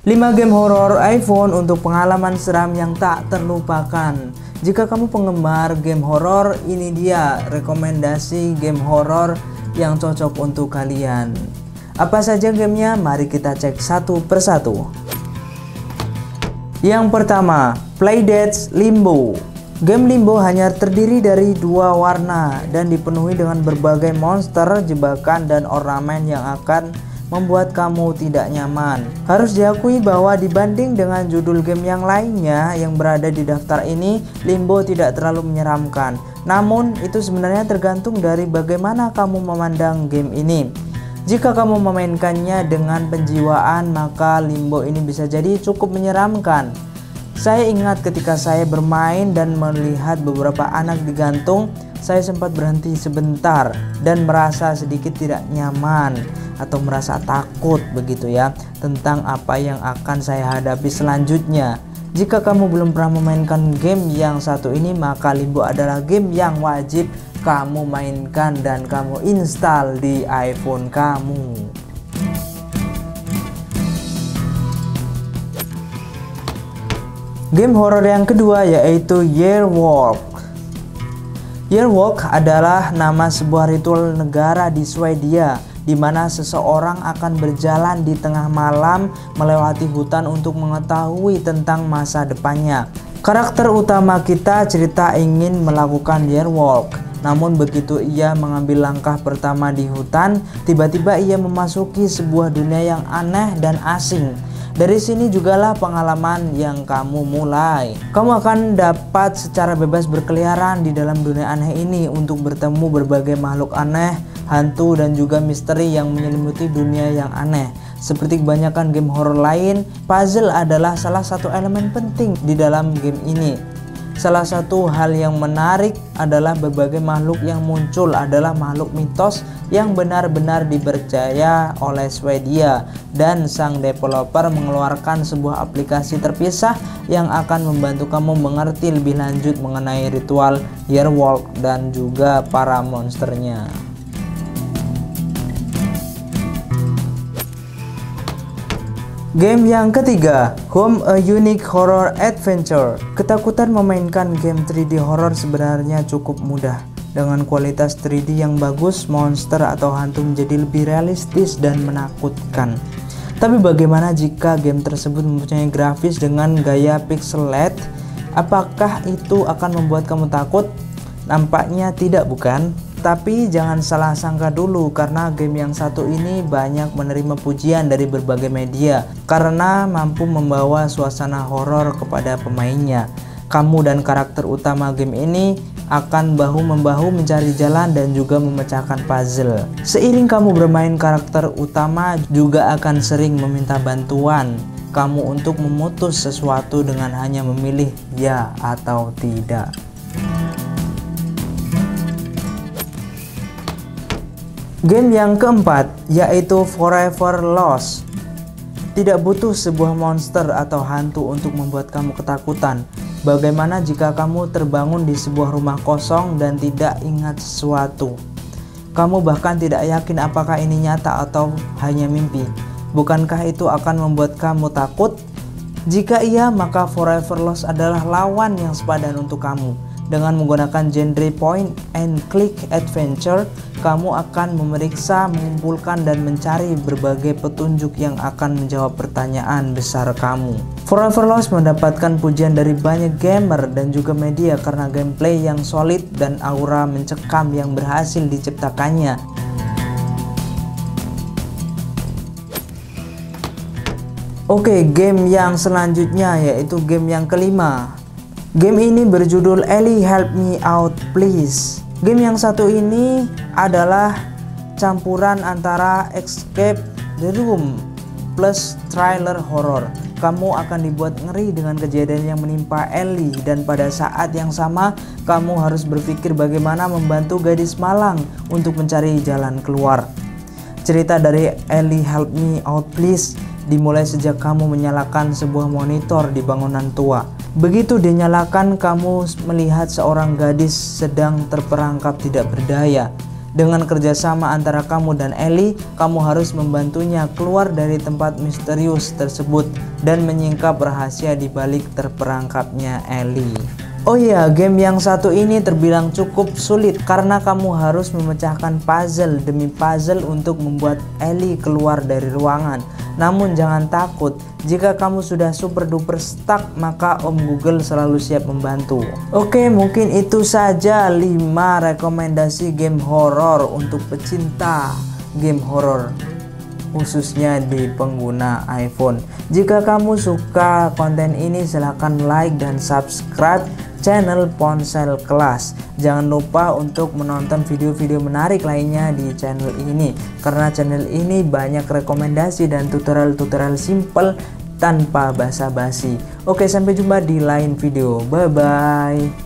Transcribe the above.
5 game horor iPhone untuk pengalaman seram yang tak terlupakan. Jika kamu penggemar game horor, ini dia rekomendasi game horor yang cocok untuk kalian. Apa saja gamenya? Mari kita cek satu persatu. Yang pertama, Playdead Limbo. Game Limbo hanya terdiri dari 2 warna dan dipenuhi dengan berbagai monster, jebakan, dan ornamen yang akan membuat kamu tidak nyaman. Harus diakui bahwa dibanding dengan judul game yang lainnya yang berada di daftar ini, Limbo tidak terlalu menyeramkan. Namun, itu sebenarnya tergantung dari bagaimana kamu memandang game ini. Jika kamu memainkannya dengan penjiwaan, maka Limbo ini bisa jadi cukup menyeramkan. Saya ingat ketika saya bermain dan melihat beberapa anak digantung, saya sempat berhenti sebentar dan merasa sedikit tidak nyaman atau merasa takut begitu ya tentang apa yang akan saya hadapi selanjutnya. Jika kamu belum pernah memainkan game yang satu ini, maka Limbo adalah game yang wajib kamu mainkan dan kamu install di iPhone kamu. Game horor yang kedua yaitu Yearwalk. Yearwalk adalah nama sebuah ritual negara di Swedia, di mana seseorang akan berjalan di tengah malam melewati hutan untuk mengetahui tentang masa depannya. Karakter utama kita cerita ingin melakukan Yearwalk, namun begitu ia mengambil langkah pertama di hutan, tiba-tiba ia memasuki sebuah dunia yang aneh dan asing. Dari sini jugalah pengalaman yang kamu mulai. Kamu akan dapat secara bebas berkeliaran di dalam dunia aneh ini untuk bertemu berbagai makhluk aneh, hantu, dan juga misteri yang menyelimuti dunia yang aneh. Seperti kebanyakan game horor lain, puzzle adalah salah satu elemen penting di dalam game ini. Salah satu hal yang menarik adalah berbagai makhluk yang muncul adalah makhluk mitos yang benar-benar dipercaya oleh Swedia, dan sang developer mengeluarkan sebuah aplikasi terpisah yang akan membantu kamu mengerti lebih lanjut mengenai ritual Yearwalk dan juga para monsternya. Game yang ketiga, Home a Unique Horror Adventure. Ketakutan memainkan game 3D horror sebenarnya cukup mudah. Dengan kualitas 3D yang bagus, monster atau hantu menjadi lebih realistis dan menakutkan. Tapi bagaimana jika game tersebut mempunyai grafis dengan gaya pixelate? Apakah itu akan membuat kamu takut? Nampaknya tidak, bukan? Tapi jangan salah sangka dulu, karena game yang satu ini banyak menerima pujian dari berbagai media karena mampu membawa suasana horor kepada pemainnya. Kamu dan karakter utama game ini akan bahu-membahu mencari jalan dan juga memecahkan puzzle. Seiring kamu bermain, karakter utama juga akan sering meminta bantuan kamu untuk memutus sesuatu dengan hanya memilih ya atau tidak. Game yang keempat yaitu Forever Lost. Tidak butuh sebuah monster atau hantu untuk membuat kamu ketakutan. Bagaimana jika kamu terbangun di sebuah rumah kosong dan tidak ingat sesuatu? Kamu bahkan tidak yakin apakah ini nyata atau hanya mimpi. Bukankah itu akan membuat kamu takut? Jika iya, maka Forever Lost adalah lawan yang sepadan untuk kamu. Dengan menggunakan genre point and click adventure, kamu akan memeriksa, mengumpulkan, dan mencari berbagai petunjuk yang akan menjawab pertanyaan besar kamu. Forever Lost mendapatkan pujian dari banyak gamer dan juga media karena gameplay yang solid dan aura mencekam yang berhasil diciptakannya. Oke, game yang selanjutnya yaitu game yang kelima. Game ini berjudul Ellie Help Me Out Please. Game yang satu ini adalah campuran antara escape the room plus thriller horror. Kamu akan dibuat ngeri dengan kejadian yang menimpa Ellie, dan pada saat yang sama kamu harus berpikir bagaimana membantu gadis malang untuk mencari jalan keluar. Cerita dari Ellie Help Me Out Please dimulai sejak kamu menyalakan sebuah monitor di bangunan tua. Begitu dinyalakan, kamu melihat seorang gadis sedang terperangkap tidak berdaya. Dengan kerjasama antara kamu dan Ellie, kamu harus membantunya keluar dari tempat misterius tersebut dan menyingkap rahasia di balik terperangkapnya Ellie. Oh iya, game yang satu ini terbilang cukup sulit karena kamu harus memecahkan puzzle demi puzzle untuk membuat Ellie keluar dari ruangan. Namun jangan takut, jika kamu sudah super duper stuck maka Om Google selalu siap membantu. Oke, mungkin itu saja 5 rekomendasi game horor untuk pecinta game horor, khususnya di pengguna iPhone. Jika kamu suka konten ini silahkan like dan subscribe channel Ponsel Kelas. Jangan lupa untuk menonton video-video menarik lainnya di channel ini, karena channel ini banyak rekomendasi dan tutorial-tutorial simple tanpa basa-basi. Oke, sampai jumpa di lain video. Bye bye.